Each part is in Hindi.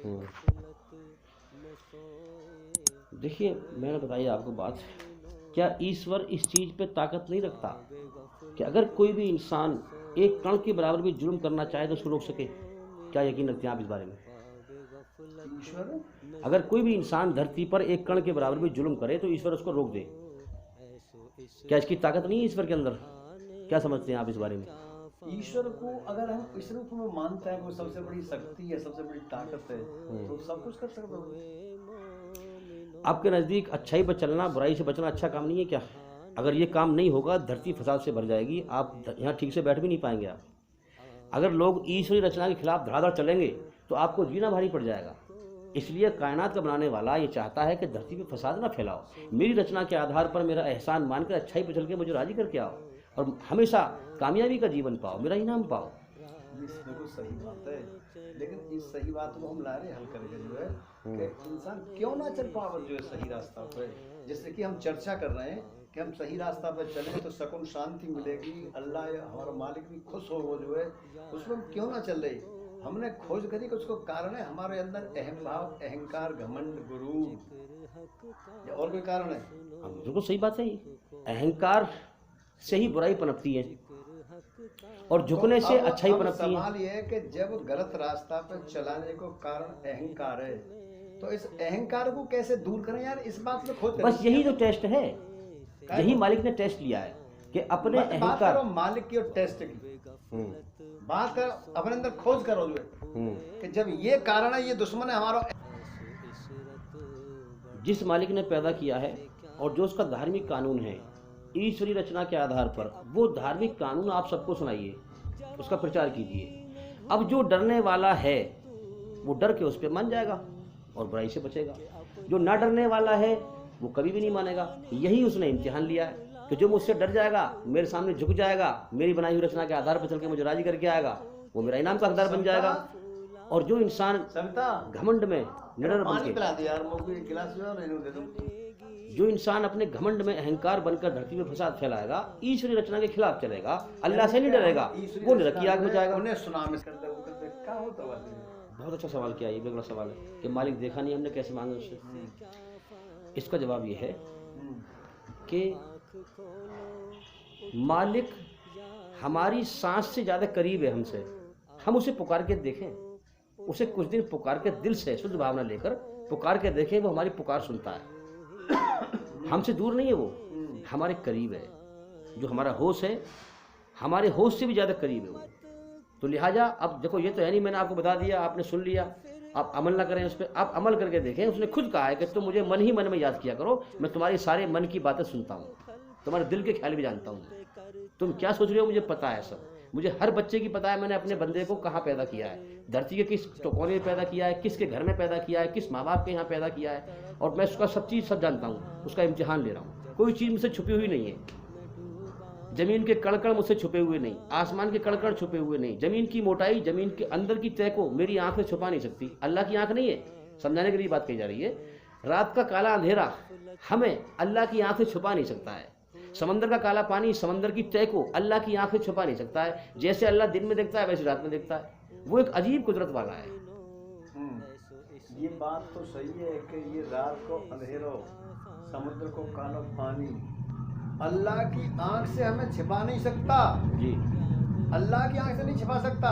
हम्म। देखिए, मैंने बताई आपको बात, क्या ईश्वर इस चीज़ पे ताकत नहीं रखता कि अगर कोई भी इंसान एक कण के बराबर भी जुल्म करना चाहे तो उसको रोक सके? क्या यकीन रखते हैं आप इस बारे में? ईश्वर अगर कोई भी इंसान धरती पर एक कण के बराबर भी जुल्म करे तो ईश्वर उसको रोक दे? क्या इसकी ताकत नहीं है ईश्वर के अंदर? क्या समझते हैं आप इस बारे में? ईश्वर को अगर हम इस रूप में मानते हैं कि वो सबसे बड़ी शक्ति है, सबसे बड़ी ताकत है, तो सब कुछ कर सकता है। आपके नज़दीक अच्छाई पर चलना, बुराई से बचना अच्छा काम नहीं है क्या? अगर ये काम नहीं होगा, धरती फसाद से भर जाएगी, आप यहाँ ठीक से बैठ भी नहीं पाएंगे आप। अगर लोग ईश्वरी रचना के खिलाफ धड़ाधड़ चलेंगे तो आपको जीना भारी पड़ जाएगा। इसलिए कायनात का बनाने वाला ये चाहता है कि धरती पे फसाद ना फैलाओ, मेरी रचना के आधार पर मेरा एहसान मानकर अच्छाई पर चल के मुझे राजी करके आओ और हमेशा कामयाबी का जीवन पाओ, मेरा इनाम पाओ। ये बिल्कुल सही बात है, लेकिन इस सही बात को हम ला रहे हल करके जो है कि इंसान क्यों ना चल पावे जो है सही रास्ता पे। जैसे कि हम चर्चा कर रहे हैं कि हम सही रास्ता पर चलें तो सुकून शांति मिलेगी, अल्लाह हमारा मालिक भी खुश हो, वो जो है उसमें हम क्यों ना चल रहे। हमने खोज करी कि उसको कारण है हमारे अंदर अहम भाव, अहंकार, घमंड, गुरूर, या और कोई कारण है? बिल्कुल सही बात है। अहंकार से ही बुराई पनपती है और झुकने से अच्छाई पनपती है। सवाल ये है कि जब गलत रास्ता पर चलाने को कारण अहंकार है तो इस अहंकार को कैसे दूर करें यार, इस बात में खोज। बस यही तो टेस्ट है, यही मालिक ने टेस्ट लिया है कि अपने अहंकार। करो मालिक की और टेस्ट की बात करो, अपने अंदर खोज करो जो है कि जब ये कारण है, ये दुश्मन है हमारा। जिस मालिक ने पैदा किया है और जो उसका धार्मिक कानून है ईश्वरी रचना के आधार पर, वो धार्मिक कानून आप सबको सुनाइए, उसका प्रचार कीजिए। अब जो डरने वाला है वो डर के उस पर मान जाएगा और बुराई से बचेगा। जो ना डरने वाला है वो कभी भी नहीं मानेगा। यही उसने इम्तिहान लिया है कि जो मुझसे डर जाएगा, मेरे सामने झुक जाएगा, मेरी बनाई हुई रचना के आधार पर चल के मुझे राजी करके आएगा, वो मेरा इनाम का हकदार बन जाएगा। और जो इंसान घमंड में निडर बन के, जो इंसान अपने घमंड में अहंकार बनकर धरती में फसाद फैलाएगा, ईश्वरी रचना के खिलाफ चलेगा, अल्लाह से नहीं डरेगा, वो नरक की आग में जाएगा। बहुत अच्छा सवाल किया, ये बड़ा सवाल है कि मालिक देखा नहीं हमने, कैसे मांगे उससे। इसका जवाब ये है कि मालिक हमारी सांस से ज़्यादा करीब है हमसे। हम उसे पुकार के देखें, उसे कुछ दिन पुकार के दिल से शुद्ध भावना लेकर पुकार के देखें, वो हमारी पुकार सुनता है। हमसे दूर नहीं है, वो हमारे करीब है। जो हमारा होश है, हमारे होश से भी ज़्यादा करीब है वो। तो लिहाजा अब देखो, ये तो है नहीं मैंने आपको बता दिया, आपने सुन लिया, आप अमल ना करें उस पर। आप अमल करके देखें। उसने खुद कहा है कि तुम मुझे मन ही मन में याद किया करो, मैं तुम्हारी सारे मन की बातें सुनता हूँ, तुम्हारे दिल के ख्याल भी जानता हूँ। तुम क्या सोच रहे हो मुझे पता है सब। मुझे हर बच्चे की पता है मैंने अपने बंदे को कहाँ पैदा किया है, धरती के किस कोने में पैदा किया है, किसके घर में पैदा किया है, किस माँ बाप के यहाँ पैदा किया है, और मैं उसका सब चीज़ सब जानता हूँ। उसका इम्तिहान ले रहा हूँ। कोई चीज़ मुझसे छुपी हुई नहीं है। जमीन के कण-कण मुझसे छुपे हुए नहीं, आसमान के कण-कण छुपे हुए नहीं। जमीन की मोटाई, जमीन के अंदर की तय को मेरी आंख से छुपा नहीं सकती। अल्लाह की आंख नहीं है, समझाने के लिए बात कही जा रही है। रात का काला अंधेरा हमें अल्लाह की आंख से छुपा नहीं सकता है। समंदर का काला पानी समंदर की तय को अल्लाह की आंख से छुपा नहीं सकता है। जैसे अल्लाह दिन में देखता है वैसे रात में देखता है। वो एक अजीब कुदरत वाला है। ये बात तो सही है कि ये रात को अंधेरो, समुद्र को कालो पानी, अल्लाह की आंख से हमें छिपा नहीं सकता जी, अल्लाह की आंख से नहीं छिपा सकता।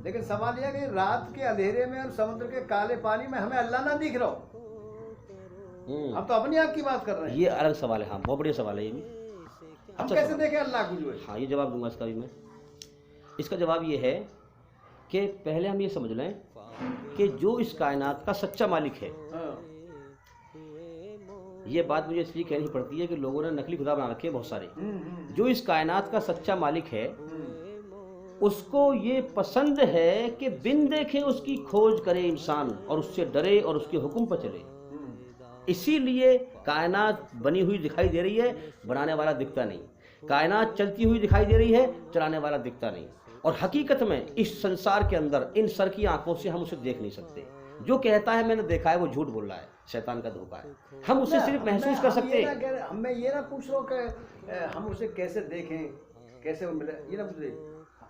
लेकिन सवाल यह है कि रात के अंधेरे में और समुद्र के काले पानी में हमें अल्लाह ना दिख रहा। हम तो अपनी आंख की बात कर रहे हैं। ये अलग सवाल है। हाँ, बहुत बढ़िया सवाल है ये भी। हम कैसे देखें अल्लाह को जो है? हाँ, ये जवाब दूंगा इसका भी मैं। इसका जवाब ये है कि पहले हम ये समझ लें कि जो इस कायनात का सच्चा मालिक है, ये बात मुझे इसलिए कहनी पड़ती है कि लोगों ने नकली खुदा बना रखे हैं बहुत सारे। जो इस कायनात का सच्चा मालिक है, उसको ये पसंद है कि बिन देखे उसकी खोज करे इंसान और उससे डरे और उसके हुक्म पर चले। इसीलिए कायनात बनी हुई दिखाई दे रही है, बनाने वाला दिखता नहीं। कायनात चलती हुई दिखाई दे रही है, चलाने वाला दिखता नहीं। और हकीकत में इस संसार के अंदर इन सर की आंखों से हम उसे देख नहीं सकते। जो कहता है मैंने देखा है, वो झूठ बोल रहा है, शैतान का धोखा है। हम उसे सिर्फ महसूस कर सकते हैं। मैं ये ना पूछ रहा हूँ कि हम उसे कैसे देखें, कैसे वो मिले, ये ना पूछ रहे।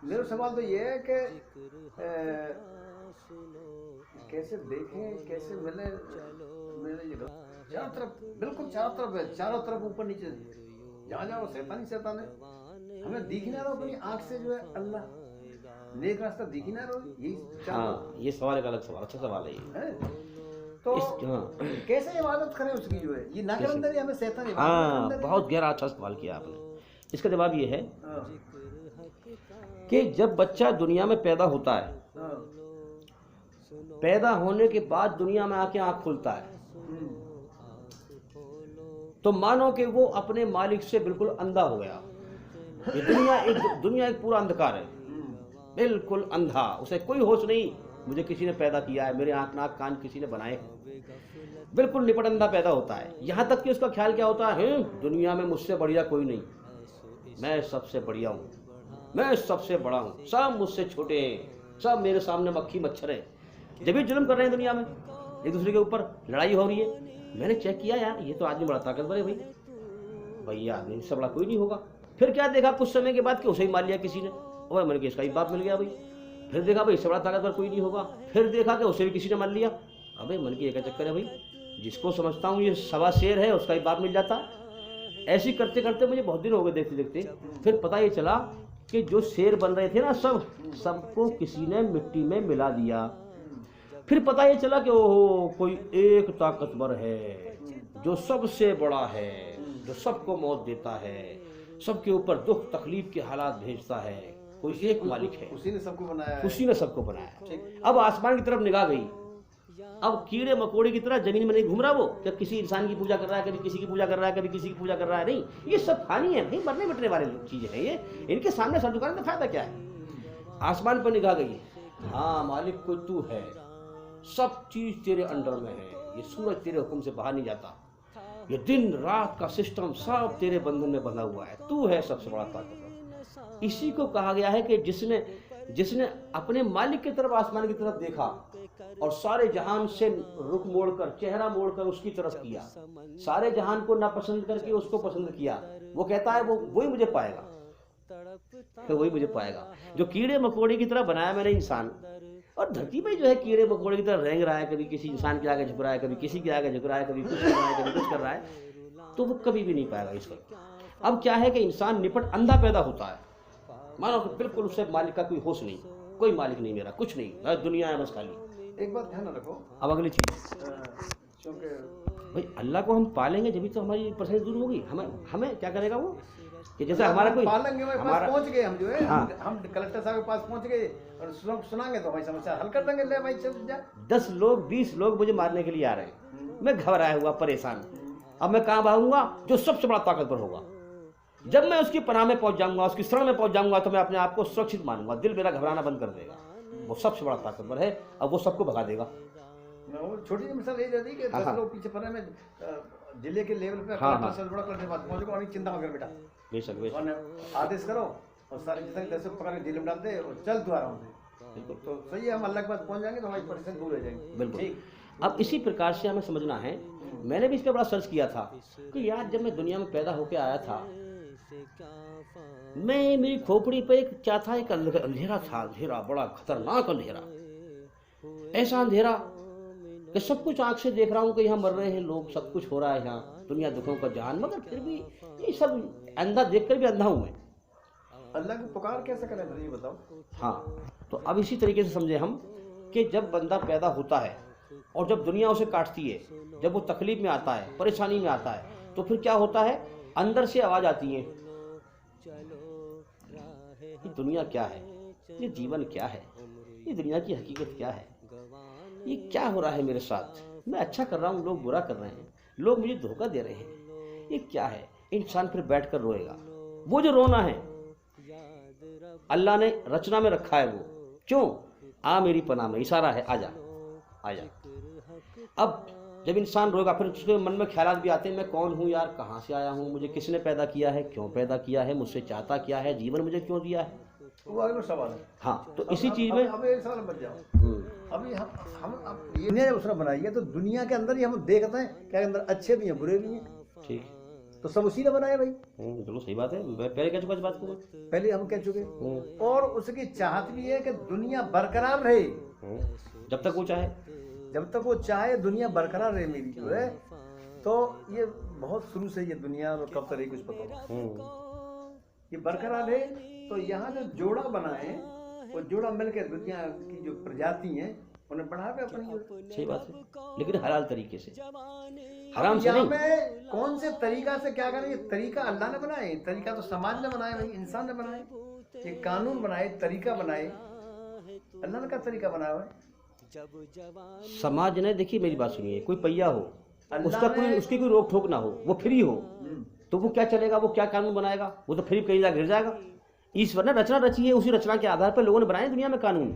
मेरा सवाल तो ये है कि कैसे देखें, कैसे मिले, मिले ये लोग। चारों तरफ, बिल्कुल चारों तरफ है, चारों तरफ ऊपर नीचे, जहाँ जाओ शैतान ही शैतान है। हमें दिख ना रहा अपनी आंख से जो है अल्लाह, नेक रास्ता दिख ही ना रहा, यही हाँ, ये सवाल एक अलग सवाल, अच्छा सवाल है ये। है। तो हाँ कैसे इबादत करें उसकी जो है, ये ना कर अंदर ही हमें शैतान इबादत हाँ, अंदर ही- बहुत गहरा अच्छा सवाल किया आपने। इसका जवाब ये है हाँ, कि जब बच्चा दुनिया में पैदा होता है, हाँ, पैदा होने के बाद दुनिया में आके आँख खुलता है, हम्म, तो मानो कि वो अपने मालिक से बिल्कुल अंधा हो गया। ये दुनिया एक पूरा अंधकार है, बिल्कुल अंधा, उसे कोई होश नहीं मुझे किसी ने पैदा किया है, मेरे आँख नाक कान किसी ने बनाए हैं, बिल्कुल निपट अंधा पैदा होता है। यहाँ तक कि उसका ख्याल क्या होता है, दुनिया में मुझसे बढ़िया कोई नहीं, मैं सबसे बढ़िया हूँ, मैं सबसे बड़ा हूँ, सब मुझसे छोटे हैं, सब मेरे सामने मक्खी मच्छर है। जब भी जुल्म कर रहे हैं दुनिया में, एक दूसरे के ऊपर लड़ाई हो रही है, मैंने चेक किया यार ये तो आदमी बड़ा ताकतवर है, भैया आदमी से बड़ा कोई नहीं होगा। फिर क्या देखा कुछ समय के बाद कि उसे ही मार लिया किसी ने, और मैंने इसका ही बाप मिल गया भाई। फिर देखा भाई इससे बड़ा ताकतवर कोई नहीं होगा, फिर देखा कि उसे भी किसी ने मार लिया। अबे मन की एक चक्कर है भाई, जिसको समझता हूँ ये सवा शेर है उसका ही बाप मिल जाता। ऐसे करते करते मुझे बहुत दिन हो गए देखते देखते, फिर पता ये चला कि जो शेर बन रहे थे ना सबको किसी ने मिट्टी में मिला दिया। फिर पता ये चला कि ओहो कोई एक ताकतवर है जो सबसे बड़ा है, जो सबको मौत देता है, सबके ऊपर दुख तकलीफ के हालात भेजता है, कोई एक मालिक है, उसी ने सबको बनाया है। उसी ने सबको बनाया। ठीक। अब आसमान की तरफ निगाह गई, अब कीड़े मकोड़े की तरह जमीन में नहीं घूम रहा वो, कि किसी इंसान की पूजा कर रहा है, कभी किसी की पूजा कर रहा है, कभी किसी की पूजा कर रहा है, नहीं, ये सब फानी है, नहीं मरने मिटने वाले चीजें हैं ये, इनके सामने सर झुकाने का फायदा क्या है। आसमान पर निगाह गई, हाँ मालिक कोई तू है, सब चीज तेरे अंडर में है, ये सूरज तेरे हुक्म से बाहर नहीं जाता, ये दिन रात का सिस्टम सब तेरे बंधन में बंधा हुआ है, तू है सबसे बड़ा ताकतवर। इसी को कहा गया है कि जिसने अपने मालिक की तरफ आसमान की तरफ देखा और सारे जहान से रुख मोड़कर चेहरा मोड़कर उसकी तरफ किया, सारे जहान को नापसंद करके उसको पसंद किया, वो कहता है वो वही मुझे पाएगा, तो वही मुझे पाएगा। जो कीड़े मकोड़े की तरह बनाया मैंने इंसान, और धरती पे जो है कीड़े मकोड़े की तरह रेंग रहा है, कभी किसी इंसान के आगे झुक रहा है, कभी किसी के आगे झुक रहा है, कभी कुछ कर रहा है, कभी कुछ कर रहा है, तो वो कभी भी नहीं पाएगा ईश्वर। अब क्या है कि इंसान निपट अंधा पैदा होता है, मानो कि बिल्कुल उससे मालिक का कोई होश नहीं, कोई मालिक नहीं मेरा, कुछ नहीं, बस दुनिया है बस खाली। एक बात ध्यान रखो, अब अगली चीज, क्योंकि भाई अल्लाह को हम पालेंगे जब तो हमारी परेशानी दूर होगी। हमें क्या करेगा वो, कि जैसे हमारा कोई पालेंगे, हमारे पास पहुंच गए हम जो है, हाँ। हम कलेक्टर साहब के पास पहुंच गए और सुनाएंगे तो हमारी समस्या हल कर देंगे, ले भाई चल जा। 10 लोग 20 लोग मुझे मारने के लिए आ रहे हैं, मैं घबराया हुआ परेशान, अब मैं कहाँ भागूंगा, जो सबसे बड़ा ताकतवर होगा। जब मैं उसकी पनाह में पहुंच जाऊंगा, उसकी शरण में पहुंच जाऊंगा, तो मैं अपने आप को सुरक्षित मानूंगा, दिल मेरा घबराना बंद कर देगा, वो सबसे बड़ा ताकतवर है, अब वो सबको भगा देगा। वो छोटी सी मिसाल यही रहती है कि 10 लोग पीछे पड़े में जिले के लेवल पे कलेक्टर से बड़ा कलेक्टर बात पहुंचेगा और चिंता मत कर बेटा, बेशक और आदेश करो और सारे जितने 10 पकड़ के जेल में डाल दे और चल तू आराम से। बिल्कुल, तो सही है, हम अल्लाह के पास पहुंच जाएंगे तो हमारी परेशानी दूर हो जाएगी। बिल्कुल। ठीक। अब इसी प्रकार से हमें समझना है, मैंने भी इस पर बड़ा सर्च किया था कि यार जब मैं दुनिया में पैदा होकर आया था, मैं मेरी खोपड़ी पे एक क्या था, एक अंधेरा था, अंधेरा बड़ा खतरनाक अंधेरा, ऐसा अंधेरा कि सब कुछ आंख से देख रहा हूँ कि यहाँ मर रहे हैं लोग, सब कुछ हो रहा है यहाँ, दुनिया दुखों का जहान, मगर फिर भी ये सब अंधा देखकर भी अंधा हूँ मैं। अल्लाह को पुकार कैसे करें ये बताओ। हाँ, तो अब इसी तरीके से समझे हम कि जब बंदा पैदा होता है और जब दुनिया उसे काटती है, जब वो तकलीफ में आता है, परेशानी में आता है, तो फिर क्या होता है, अंदर से आवाज़ आती है, ये दुनिया क्या है, ये जीवन क्या है, ये दुनिया की हकीकत क्या है, ये क्या हो रहा है मेरे साथ, मैं अच्छा कर रहा हूँ लोग बुरा कर रहे हैं, लोग मुझे धोखा दे रहे हैं, ये क्या है। इंसान फिर बैठकर रोएगा। वो जो रोना है अल्लाह ने रचना में रखा है, वो क्यों, आ मेरी पनाह में, इशारा है, आजा आजा। अब जब इंसान रोएगा फिर उसके मन में ख्यालात भी आते हैं, मैं कौन हूँ यार, कहाँ से आया हूँ, मुझे किसने पैदा किया है, क्यों पैदा किया है, मुझसे चाहता क्या है, जीवन मुझे क्यों दिया है। वो अगला सवाल है। हाँ, तो इसी चीज में अब एक सवाल बच जाओ, अभी हम अब ये दुनिया जब उसने बनाई है तो दुनिया के अंदर ही हम देखते हैं क्या अंदर अच्छे भी हैं बुरे भी हैं, ठीक, तो सब उसी ने बनाया भाई। बिल्कुल सही बात है, मैं पहले कह चुका इस बात को, पहले हम कह चुके, और उसकी चाहत भी है कि दुनिया बरकरार रहे, जब तक वो चाहे। जब तक वो चाहे दुनिया बरकरार रहे मेरी जो है। तो ये बहुत शुरू से ये दुनिया और कब तक रही कुछ पता नहीं। ये बरकरार है तो यहाँ जो जोड़ा बना है वो जोड़ा मिलकर दुनिया की जो प्रजाति हैं उन्हें बढ़ावे अपनी। सही बात है, लेकिन हलाल तरीके से, हराम से नहीं। में कौन से तरीका से क्या करें? ये तरीका अल्लाह ने बनाए, तरीका तो समाज ने बनाया, भाई इंसान ने बनाए, ये कानून बनाए, तरीका बनाए, अल्लाह ने का तरीका बनाया है। समाज ने, देखिए मेरी बात सुनिए, कोई पहिया हो, उसकी कोई रोक ठोक ना हो, वो फ्री हो, तो वो क्या चलेगा, वो क्या कानून बनाएगा? वो तो फ्री कहीं जा गिर जाएगा। ईश्वर ने रचना रची है, उसी रचना के आधार पर लोगों ने बनाए दुनिया में कानून,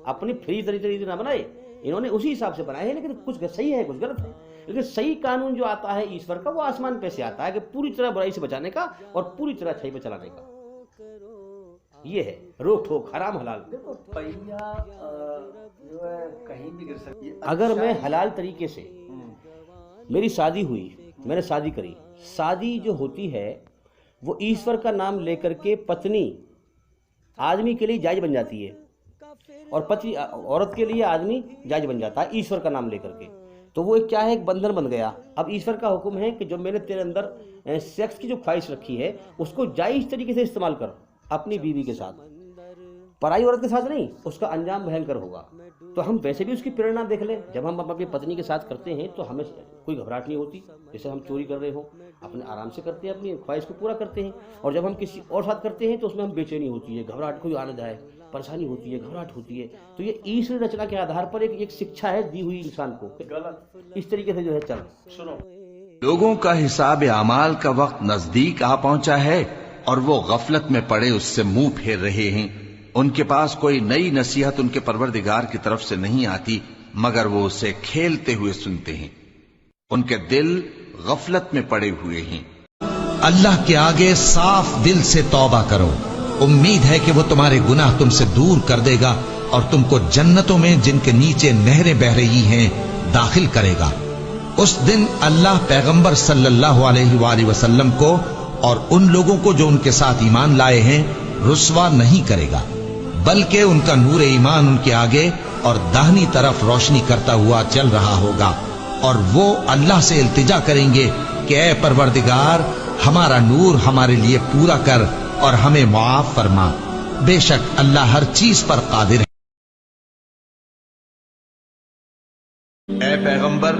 अपनी फ्री तरीके ना बनाए, इन्होंने उसी हिसाब से बनाए हैं। लेकिन कुछ सही है, कुछ गलत है। लेकिन सही कानून जो आता है ईश्वर का, वो आसमान पे से आता है कि पूरी तरह बुराई से बचाने का और पूरी तरह अच्छाई पे चलाने का। ये है रोक ठोक, हराम हलाल। देखो पहिया जो है कहीं भी गिर सकती है। अगर मैं हलाल तरीके से, मेरी शादी हुई, मैंने शादी करी, शादी जो होती है वो ईश्वर का नाम लेकर के पत्नी आदमी के लिए जायज बन जाती है, और पति औरत के लिए आदमी जायज बन जाता है ईश्वर का नाम लेकर के। तो वो क्या है, एक बंधन बन गया। अब ईश्वर का हुक्म है कि जो मैंने तेरे अंदर सेक्स की जो ख्वाहिश रखी है उसको जायज तरीके से इस्तेमाल कर अपनी बीवी के साथ, पराई औरत के साथ नहीं, उसका अंजाम भयंकर होगा। तो हम वैसे भी उसकी प्रेरणा देख लें, जब हम अपनी पत्नी के साथ करते हैं तो हमें कोई घबराहट नहीं होती, जैसे हम चोरी कर रहे हो, अपने आराम से करते हैं, अपनी ख्वाहिश को पूरा करते हैं। और जब हम किसी और साथ करते हैं तो उसमें हम बेचैनी होती है, घबराहट, कोई आने जाए, परेशानी होती है, घबराहट होती है। तो ये ईश्वरी रचना के आधार पर एक शिक्षा है दी हुई इंसान को, गलत इस तरीके से जो है चल। सुनो, लोगों का हिसाब आमाल का वक्त नजदीक आ पहुंचा है और वो गफलत में पड़े उससे मुंह फेर रहे हैं। उनके पास कोई नई नसीहत उनके परवरदिगार की तरफ से नहीं आती, मगर वो उसे खेलते हुए सुनते हैं। उनके दिल गफलत में पड़े हुए हैं। अल्लाह के आगे साफ दिल से तौबा करो, उम्मीद है कि वो तुम्हारे गुनाह तुमसे दूर कर देगा और तुमको जन्नतों में जिनके नीचे नहरें बह रही हैं दाखिल करेगा। उस दिन अल्लाह पैगंबर सल्लल्लाहु अलैहि वसल्लम को और उन लोगों को जो उनके साथ ईमान लाए हैं रुस्वा नहीं करेगा, बल्कि उनका नूर ईमान उनके आगे और दाहिनी तरफ रोशनी करता हुआ चल रहा होगा। और वो अल्लाह से इल्तिजा करेंगे कि ऐ परवरदिगार, हमारा नूर हमारे लिए पूरा कर और हमें मुआफ फरमा। बेशक अल्लाह हर चीज पर कादिर है। ऐ पैगंबर,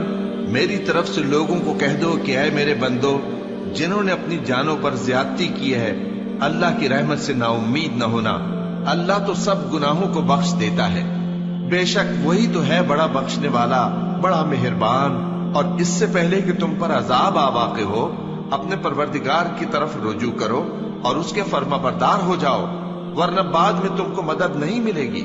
मेरी तरफ से लोगों को कह दो कि ऐ मेरे बंदो, जिन्होंने अपनी जानों पर ज्यादती की है, अल्लाह की रहमत से नाउम्मीद न होना। अल्लाह तो सब गुनाहों को बख्श देता है। बेशक वही तो है बड़ा बख्शने वाला, बड़ा मेहरबान। और इससे पहले कि तुम पर अजाब आ वाक़े हो, अपने परवरदिगार की तरफ रुजू करो और उसके फर्माबरदार हो जाओ, वरना बाद में तुमको मदद नहीं मिलेगी।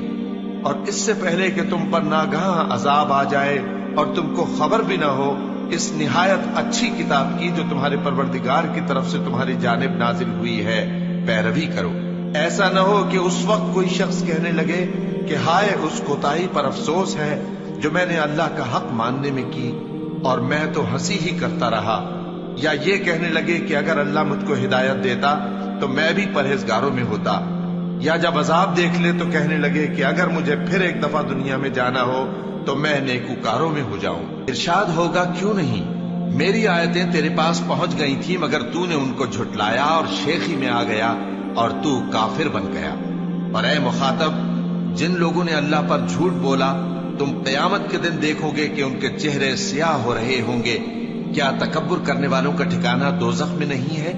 और इससे पहले कि तुम पर नागहां अजाब आ जाए और तुमको खबर भी ना हो, इस निहायत अच्छी किताब की जो तुम्हारे परवरदिगार की तरफ से तुम्हारी जानिब नाजिल हुई है, पैरवी करो। ऐसा न हो कि उस वक्त कोई शख्स कहने लगे कि हाय उस कोताही पर अफसोस है जो मैंने अल्लाह का हक मानने में की और मैं तो हंसी ही करता रहा। या ये कहने लगे कि अगर अल्लाह मुझको हिदायत देता तो मैं भी परहेजगारों में होता। या जब अजाब देख ले तो कहने लगे कि अगर मुझे फिर एक दफा दुनिया में जाना हो तो मैं नेकूकारों में हो जाऊं। इरशाद होगा, क्यों नहीं, मेरी आयतें तेरे पास पहुंच गई थी मगर तूने उनको झुटलाया और शेखी में आ गया और तू काफिर बन गया। और ऐ मुखातब, जिन लोगों ने अल्लाह पर झूठ बोला, तुम क़यामत के दिन देखोगे कि उनके चेहरे स्याह हो रहे होंगे। क्या तकब्बुर करने वालों का ठिकाना दोज़ख में नहीं है?